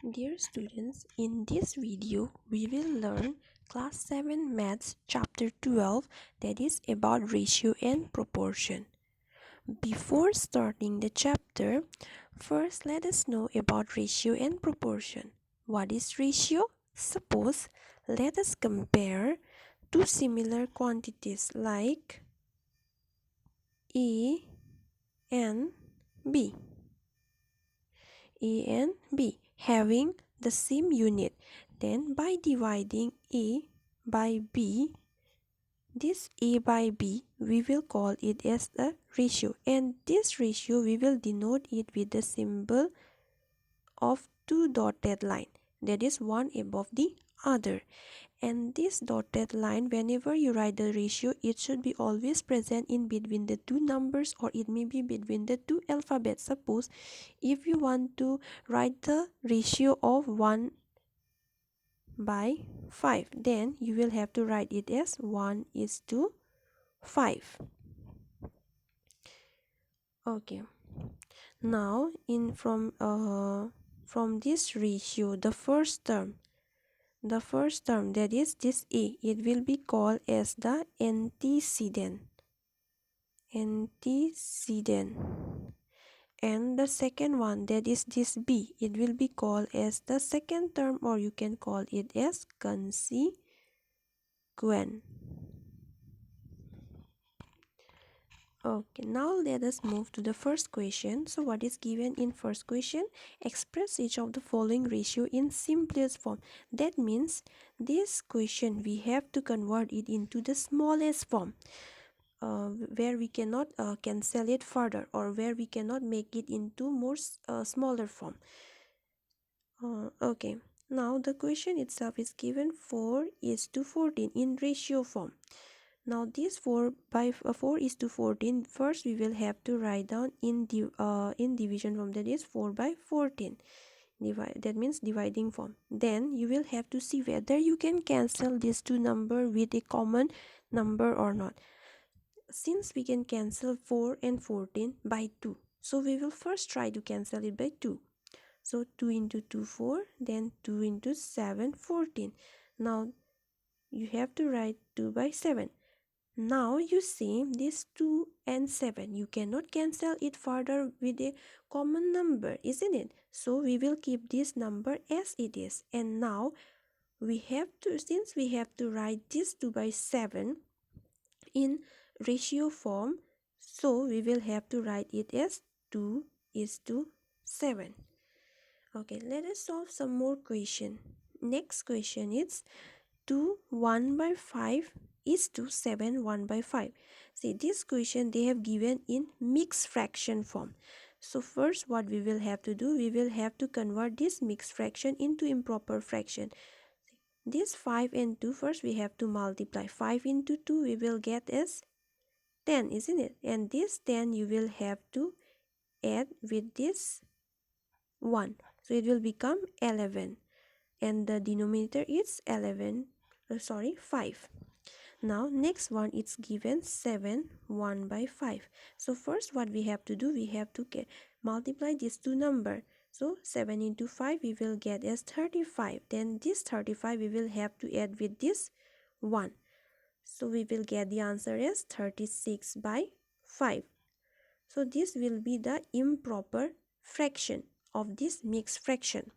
Dear students, in this video we will learn class 7 maths chapter 12, that is about ratio and proportion. Before starting the chapter, first let us know about ratio and proportion. What is ratio? Suppose let us compare two similar quantities like A and B. A and B having the same unit. Then by dividing A by B, this A by B, we will call it as a ratio, and this ratio we will denote it with the symbol of two dotted line, that is one above the other. And this dotted line, whenever you write the ratio, it should be always present in between the two numbers, or it may be between the two alphabets. Suppose if you want to write the ratio of 1 by 5, then you will have to write it as 1:5. Okay, now from this ratio, the first term, that is this A, it will be called as the antecedent. And the second one, that is this B, it will be called as the second term, or you can call it as consequent. Okay, now let us move to the first question. So what is given in first question? Express each of the following ratio in simplest form. That means this question we have to convert it into the smallest form, where we cannot cancel it further, or where we cannot make it into more smaller form. Okay, now the question itself is given 4:14 in ratio form. Now this 4:14, first we will have to write down in division form, that is 4/14. That means dividing form. Then you will have to see whether you can cancel these two numbers with a common number or not. Since we can cancel 4 and 14 by 2, so we will first try to cancel it by 2. So 2 into 2, 4, then 2 into 7, 14. Now you have to write 2 by 7. Now you see this 2 and 7, you cannot cancel it further with a common number, isn't it? So we will keep this number as it is. And now we have to, since we have to write this 2 by 7 in ratio form, so we will have to write it as 2:7. Okay, let us solve some more question. Next question is 2 1/5 is to 7 1/5. See, this question they have given in mixed fraction form. So first what we will have to do, we will have to convert this mixed fraction into improper fraction. This 5 and 2, first we have to multiply. 5 into 2 we will get as 10, isn't it? And this 10 you will have to add with this 1. So it will become 11. And the denominator is 5. Now next one, it's given 7 1/5. So first what we have to do, we have to multiply these two numbers. So 7 into 5 we will get as 35. Then this 35 we will have to add with this 1. So we will get the answer as 36/5. So this will be the improper fraction of this mixed fraction.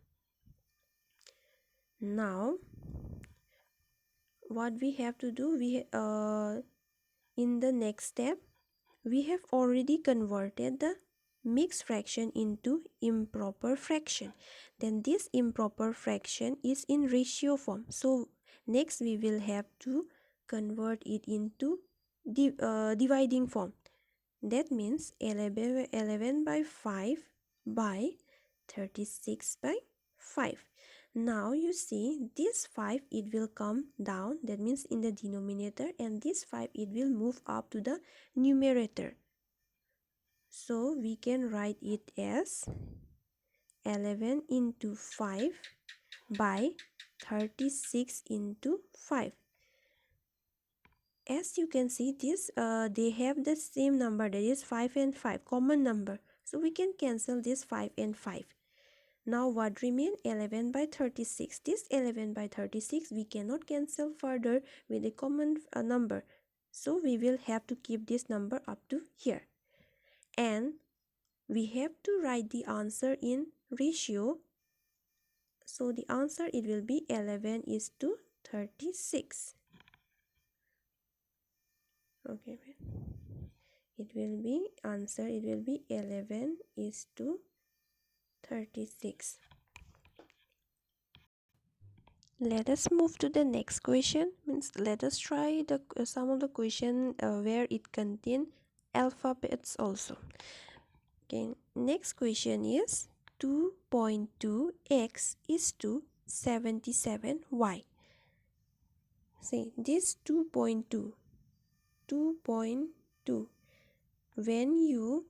Now what we have to do, in the next step, we have already converted the mixed fraction into improper fraction. Then this improper fraction is in ratio form. So next we will have to convert it into dividing form. That means 11/5 by 36/5. Now you see this 5, it will come down, that means in the denominator, and this 5 it will move up to the numerator. So we can write it as 11 into 5 by 36 into 5. As you can see, this they have the same number, that is 5 and 5, common number. So we can cancel this 5 and 5. Now what remain? 11 by 36. This 11 by 36 we cannot cancel further with a common number. So we will have to keep this number up to here. And we have to write the answer in ratio. So the answer, it will be 11 is to 36. Okay, it will be answer, it will be 11 is to 36. Let us move to the next question. Means let us try the some of the question where it contain alphabets also. Okay, next question is 2.2x is to 77y. See this 2.2, when you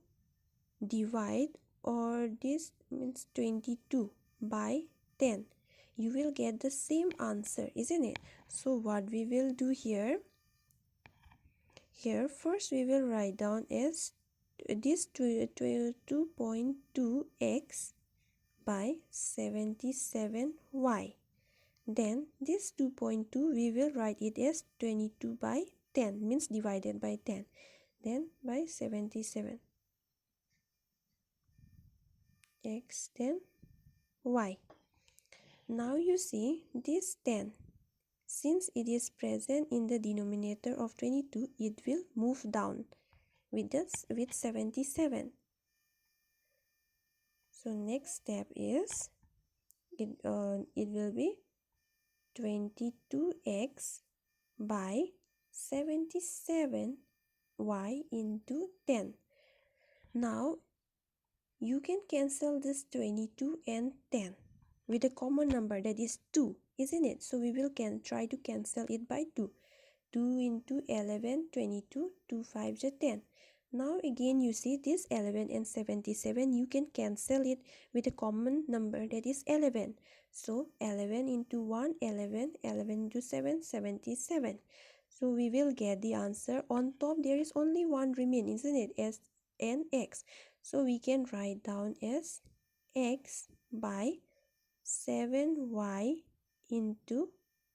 divide, or this means 22 by 10, you will get the same answer, isn't it? So what we will do here, first we will write down as this 2.2x by 77y. Then this 2.2 we will write it as 22 by 10, means divided by 10, then by 77 x, then y. Now you see this 10, since it is present in the denominator of 22, it will move down with 77. So next step is it will be 22x by 77y into 10. Now you can cancel this 22 and 10 with a common number, that is 2, isn't it? So we will try to cancel it by 2. 2 into 11, 22, 2 5 is 10. Now again you see this 11 and 77, you can cancel it with a common number, that is 11. So 11 into 1, 11, 11 into 7, 77. So we will get the answer. On top there is only one remain, isn't it? S and x. So we can write down as x by 7y into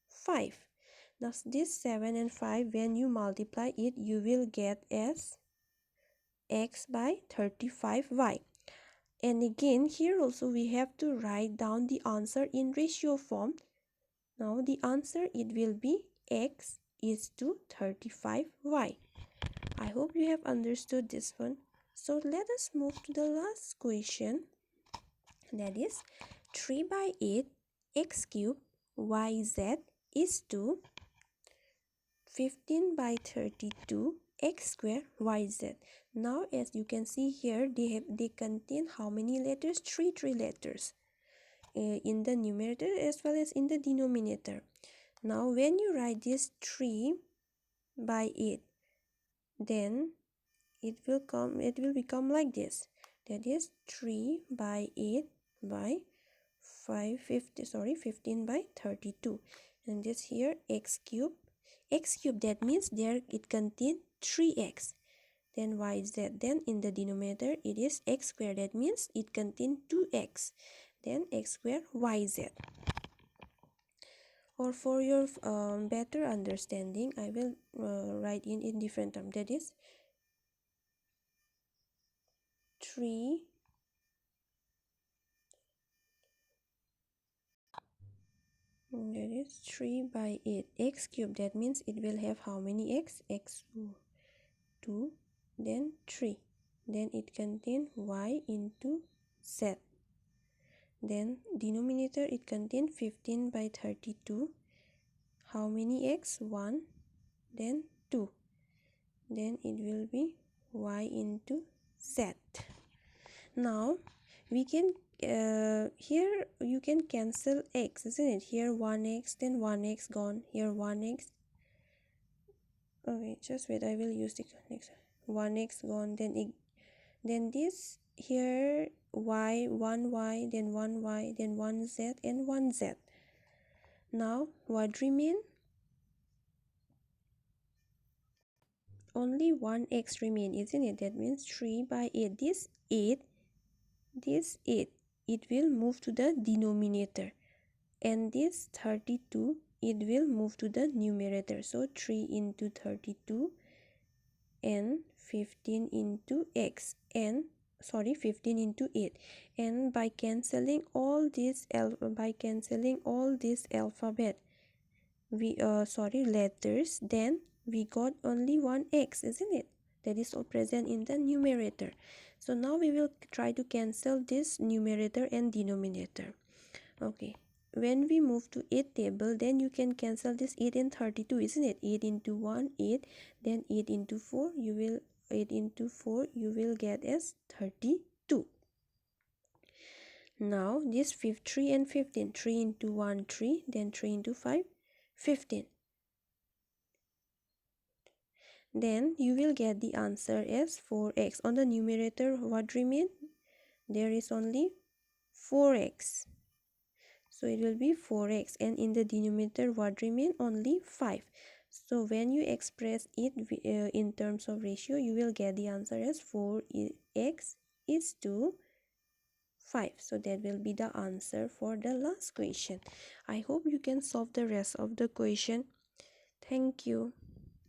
5. Now this 7 and 5, when you multiply it, you will get as x by 35y. And again here also we have to write down the answer in ratio form. Now the answer, it will be x is to 35y. I hope you have understood this one. So let us move to the last question, that is 3 by 8 x cube yz is to 15 by 32 x square yz. Now as you can see here, they contain how many letters? Three letters in the numerator as well as in the denominator. Now when you write this 3 by 8, then it will become like this, that is 3 by 8 by 15 by 32, and this here x cube, that means there it contains 3x, then yz, then in the denominator it is x squared, that means it contains 2x, then x squared yz. Or for your better understanding, I will write in different terms, that is 3 that is 3 by 8 x cube, that means it will have how many x? X 2, then 3, then it contains y into z, then denominator it contains 15 by 32, how many x? 1, then 2, then it will be y into z. Now we can here you can cancel x, isn't it? Here 1x, then 1x gone, here 1x. Okay, just wait, I will use the next 1x gone, then this here y, 1y, then 1y, then 1z and 1z. Now what remain? Only 1x remain, isn't it? That means 3 by 8, this 8, it will move to the denominator, and this 32, it will move to the numerator. So 3 into 32 and 15 into x, and 15 into 8. And by cancelling all this alphabet, we letters, then we got only one x, isn't it? That is all present in the numerator. So now we will try to cancel this numerator and denominator. Okay, when we move to 8 table, then you can cancel this 8 and 32, isn't it? 8 into 1, 8, then 8 into 4, you will get as 32. Now this 3 and 15, 3 into 1, 3, then 3 into 5, 15. Then you will get the answer as 4x. On the numerator, what remain? There is only 4x. So it will be 4x, and in the denominator what remain? Only 5. So when you express it in terms of ratio, you will get the answer as 4x is to 5. So that will be the answer for the last question. I hope you can solve the rest of the question. Thank you.